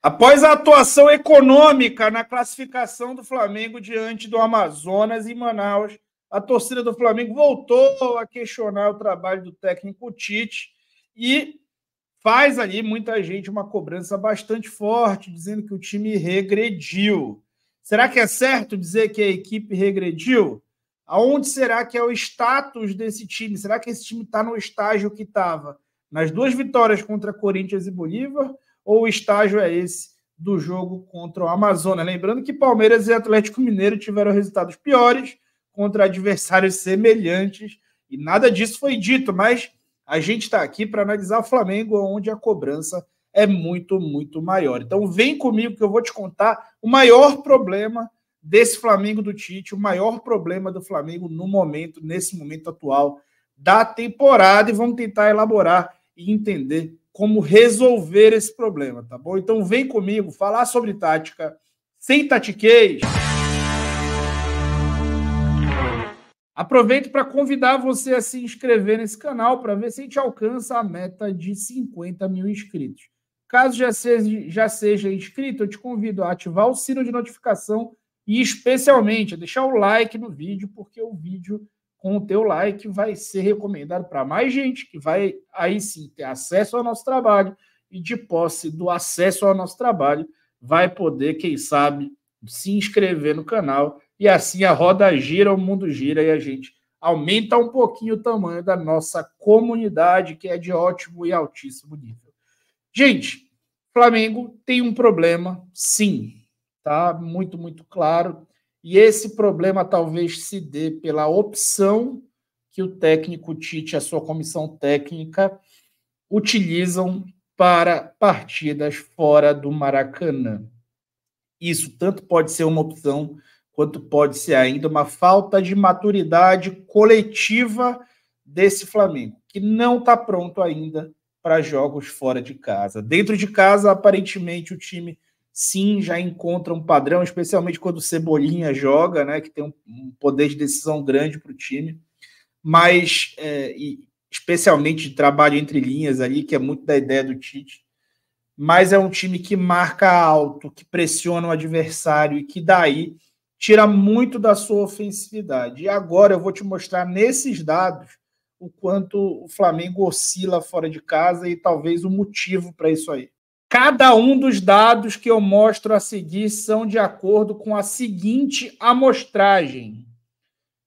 Após a atuação econômica na classificação do Flamengo diante do Amazonas em Manaus, a torcida do Flamengo voltou a questionar o trabalho do técnico Tite e faz ali muita gente uma cobrança bastante forte, dizendo que o time regrediu. Será que é certo dizer que a equipe regrediu? Aonde será que é o status desse time? Será que esse time está no estágio que estava nas duas vitórias contra Corinthians e Bolívar? Ou o estágio é esse do jogo contra o Amazonas? Lembrando que Palmeiras e Atlético Mineiro tiveram resultados piores contra adversários semelhantes e nada disso foi dito, mas a gente está aqui para analisar o Flamengo, onde a cobrança é muito, muito maior. Então vem comigo que eu vou te contar o maior problema desse Flamengo do Tite, o maior problema do Flamengo no momento, nesse momento atual da temporada, e vamos tentar elaborar e entender como resolver esse problema, tá bom? Então vem comigo falar sobre tática sem tatiquez. Aproveito para convidar você a se inscrever nesse canal para ver se a gente alcança a meta de 50 mil inscritos. Caso já seja inscrito, eu te convido a ativar o sino de notificação e especialmente a deixar o like no vídeo, porque o vídeo com o teu like vai ser recomendado para mais gente, que vai aí sim ter acesso ao nosso trabalho e de posse do acesso ao nosso trabalho vai poder, quem sabe, se inscrever no canal e assim a roda gira, o mundo gira e a gente aumenta um pouquinho o tamanho da nossa comunidade, que é de ótimo e altíssimo nível. Gente, Flamengo tem um problema, sim, tá? Muito, muito claro. E esse problema talvez se dê pela opção que o técnico Tite e a sua comissão técnica utilizam para partidas fora do Maracanã. Isso tanto pode ser uma opção, quanto pode ser ainda uma falta de maturidade coletiva desse Flamengo, que não está pronto ainda para jogos fora de casa. Dentro de casa, aparentemente, o time sim já encontra um padrão, especialmente quando o Cebolinha joga, né, que tem um poder de decisão grande para o time, mas especialmente de trabalho entre linhas ali, que é muito da ideia do Tite, mas é um time que marca alto, que pressiona o adversário e que daí tira muito da sua ofensividade. E agora eu vou te mostrar nesses dados o quanto o Flamengo oscila fora de casa e talvez o motivo para isso aí. Cada um dos dados que eu mostro a seguir são de acordo com a seguinte amostragem.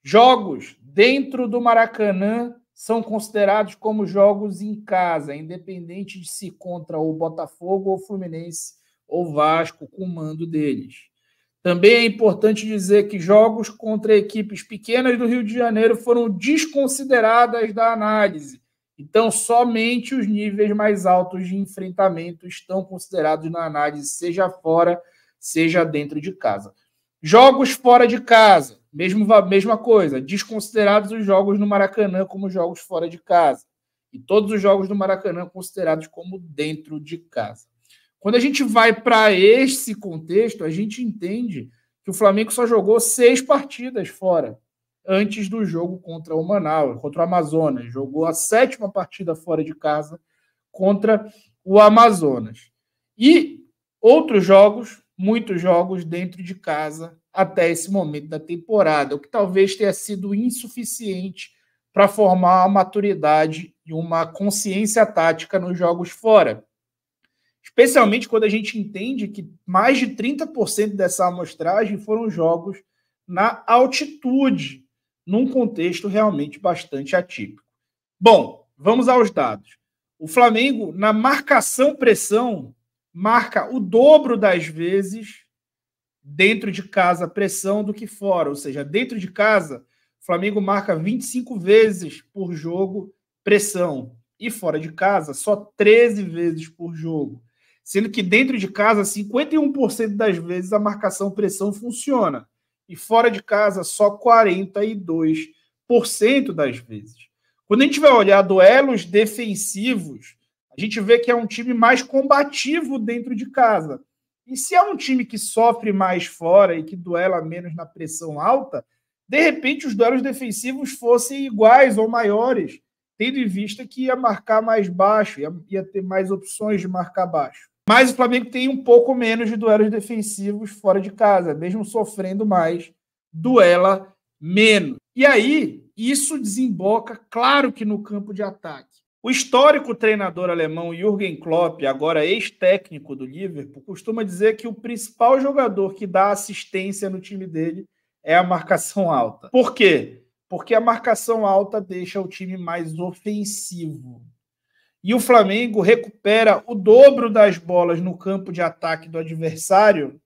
Jogos dentro do Maracanã são considerados como jogos em casa, independente de se contra o Botafogo ou Fluminense ou Vasco, com o mando deles. Também é importante dizer que jogos contra equipes pequenas do Rio de Janeiro foram desconsideradas da análise. Então, somente os níveis mais altos de enfrentamento estão considerados na análise, seja fora, seja dentro de casa. Jogos fora de casa, mesma coisa, desconsiderados os jogos no Maracanã como jogos fora de casa. E todos os jogos do Maracanã considerados como dentro de casa. Quando a gente vai para esse contexto, a gente entende que o Flamengo só jogou 6 partidas fora antes do jogo contra o Manaus, contra o Amazonas. Jogou a 7ª partida fora de casa contra o Amazonas. E outros jogos, muitos jogos dentro de casa até esse momento da temporada, o que talvez tenha sido insuficiente para formar uma maturidade e uma consciência tática nos jogos fora. Especialmente quando a gente entende que mais de 30% dessa amostragem foram jogos na altitude, num contexto realmente bastante atípico. Bom, vamos aos dados. O Flamengo, na marcação-pressão, marca o dobro das vezes dentro de casa pressão do que fora. Ou seja, dentro de casa, o Flamengo marca 25 vezes por jogo pressão. E fora de casa, só 13 vezes por jogo. Sendo que dentro de casa, 51% das vezes a marcação-pressão funciona. E fora de casa, só 42% das vezes. Quando a gente vai olhar duelos defensivos, a gente vê que é um time mais combativo dentro de casa. E se é um time que sofre mais fora e que duela menos na pressão alta, de repente os duelos defensivos fossem iguais ou maiores, tendo em vista que ia marcar mais baixo, ia ter mais opções de marcar baixo. Mas o Flamengo tem um pouco menos de duelos defensivos fora de casa, mesmo sofrendo mais, duela menos. E aí, isso desemboca, claro que no campo de ataque. O histórico treinador alemão Jürgen Klopp, agora ex-técnico do Liverpool, costuma dizer que o principal jogador que dá assistência no time dele é a marcação alta. Por quê? Porque a marcação alta deixa o time mais ofensivo. E o Flamengo recupera o dobro das bolas no campo de ataque do adversário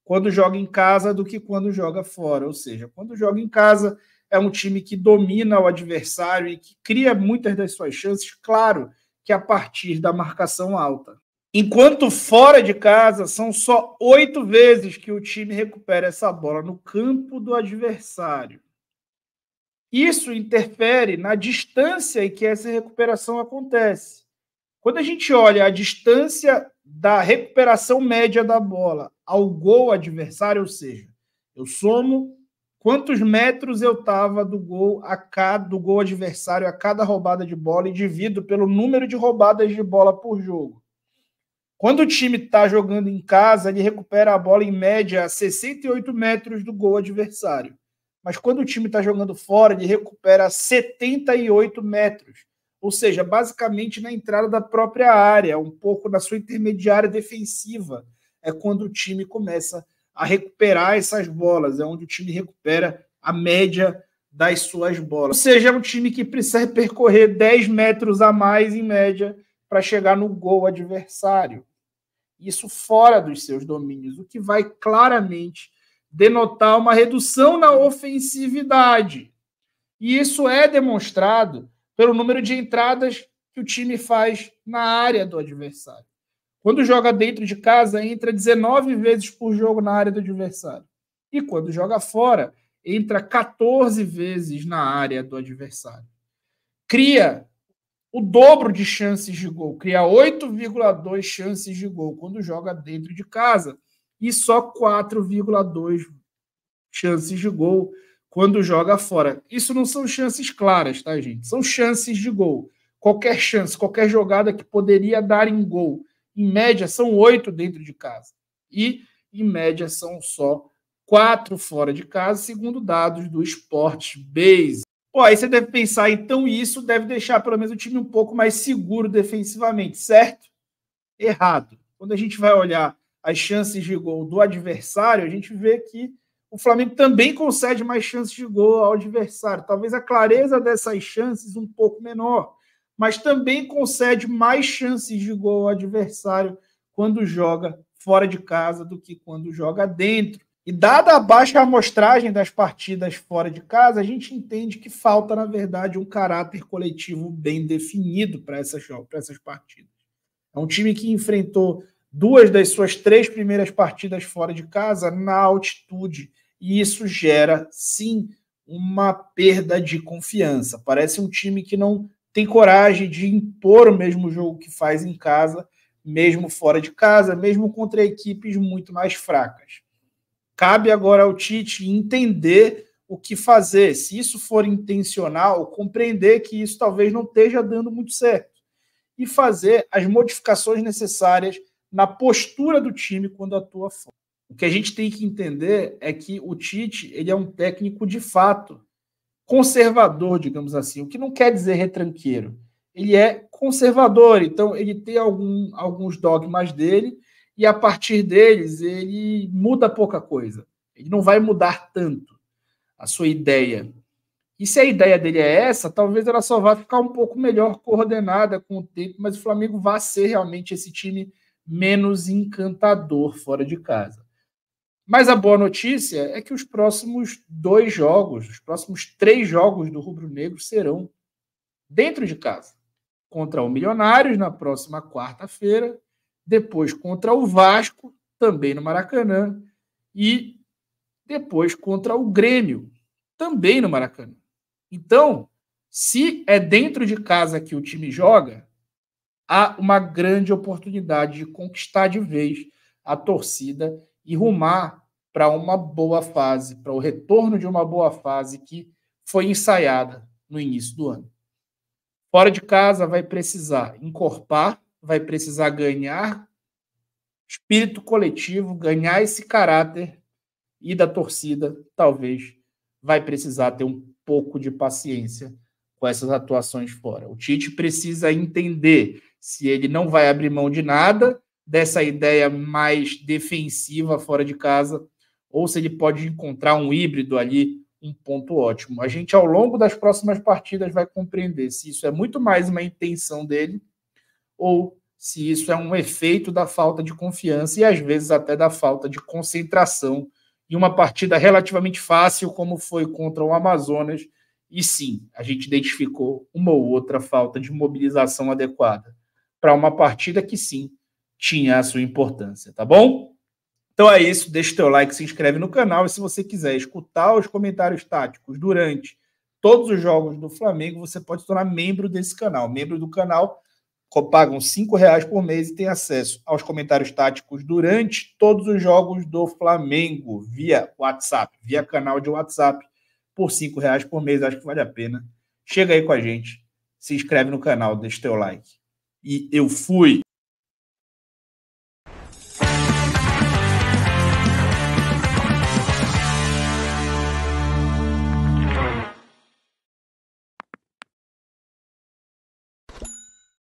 quando joga em casa do que quando joga fora. Ou seja, quando joga em casa, é um time que domina o adversário e que cria muitas das suas chances, claro que a partir da marcação alta. Enquanto fora de casa, são só 8 vezes que o time recupera essa bola no campo do adversário. Isso interfere na distância em que essa recuperação acontece. Quando a gente olha a distância da recuperação média da bola ao gol adversário, ou seja, eu somo quantos metros eu estava do gol adversário a cada roubada de bola e divido pelo número de roubadas de bola por jogo. Quando o time está jogando em casa, ele recupera a bola em média a 68 metros do gol adversário. Mas quando o time está jogando fora, ele recupera 78 metros. Ou seja, basicamente na entrada da própria área, um pouco na sua intermediária defensiva. É quando o time começa a recuperar essas bolas, é onde o time recupera a média das suas bolas. Ou seja, é um time que precisa percorrer 10 metros a mais, em média, para chegar no gol adversário. Isso fora dos seus domínios, o que vai claramente denotar uma redução na ofensividade. E isso é demonstrado pelo número de entradas que o time faz na área do adversário. Quando joga dentro de casa, entra 19 vezes por jogo na área do adversário. E quando joga fora, entra 14 vezes na área do adversário. Cria o dobro de chances de gol, cria 8,2 chances de gol quando joga dentro de casa e só 4,2 chances de gol quando joga fora. Isso não são chances claras, tá, gente? São chances de gol. Qualquer chance, qualquer jogada que poderia dar em gol, em média, são 8 dentro de casa. E, em média, são só 4 fora de casa, segundo dados do Sports Base. Pô, aí você deve pensar, então isso deve deixar pelo menos o time um pouco mais seguro defensivamente, certo? Errado. Quando a gente vai olhar as chances de gol do adversário, a gente vê que o Flamengo também concede mais chances de gol ao adversário. Talvez a clareza dessas chances um pouco menor, mas também concede mais chances de gol ao adversário quando joga fora de casa do que quando joga dentro. E dada a baixa amostragem das partidas fora de casa, a gente entende que falta, na verdade, um caráter coletivo bem definido para essas partidas. É um time que enfrentou 2 das suas 3 primeiras partidas fora de casa na altitude, e isso gera, sim, uma perda de confiança. Parece um time que não tem coragem de impor o mesmo jogo que faz em casa, mesmo fora de casa, mesmo contra equipes muito mais fracas. Cabe agora ao Tite entender o que fazer. Se isso for intencional, compreender que isso talvez não esteja dando muito certo e fazer as modificações necessárias na postura do time quando atua fora. O que a gente tem que entender é que o Tite, ele é um técnico de fato conservador, digamos assim, o que não quer dizer retranqueiro. Ele é conservador, então ele tem alguns dogmas dele e a partir deles ele muda pouca coisa. Ele não vai mudar tanto a sua ideia. E se a ideia dele é essa, talvez ela só vá ficar um pouco melhor coordenada com o tempo, mas o Flamengo vai ser realmente esse time menos encantador fora de casa. Mas a boa notícia é que os próximos 2 jogos, os próximos 3 jogos do Rubro Negro serão dentro de casa. Contra o Milionários na próxima quarta-feira, depois contra o Vasco, também no Maracanã, e depois contra o Grêmio, também no Maracanã. Então, se é dentro de casa que o time joga, há uma grande oportunidade de conquistar de vez a torcida e rumar para uma boa fase, para o retorno de uma boa fase que foi ensaiada no início do ano. Fora de casa vai precisar encorpar, vai precisar ganhar espírito coletivo, ganhar esse caráter e da torcida, talvez vai precisar ter um pouco de paciência com essas atuações fora. O Tite precisa entender se ele não vai abrir mão de nada dessa ideia mais defensiva fora de casa, ou se ele pode encontrar um híbrido ali, um ponto ótimo. A gente, ao longo das próximas partidas, vai compreender se isso é muito mais uma intenção dele ou se isso é um efeito da falta de confiança e, às vezes, até da falta de concentração em uma partida relativamente fácil, como foi contra o Amazonas. E, sim, a gente identificou uma ou outra falta de mobilização adequada para uma partida que, sim, tinha a sua importância, tá bom? Então é isso, deixa o teu like, se inscreve no canal e se você quiser escutar os comentários táticos durante todos os jogos do Flamengo, você pode se tornar membro desse canal. Membro do canal pagam R$5 por mês e tem acesso aos comentários táticos durante todos os jogos do Flamengo, via WhatsApp, via canal de WhatsApp, por R$5 por mês, acho que vale a pena. Chega aí com a gente, se inscreve no canal, deixa o teu like. E eu fui!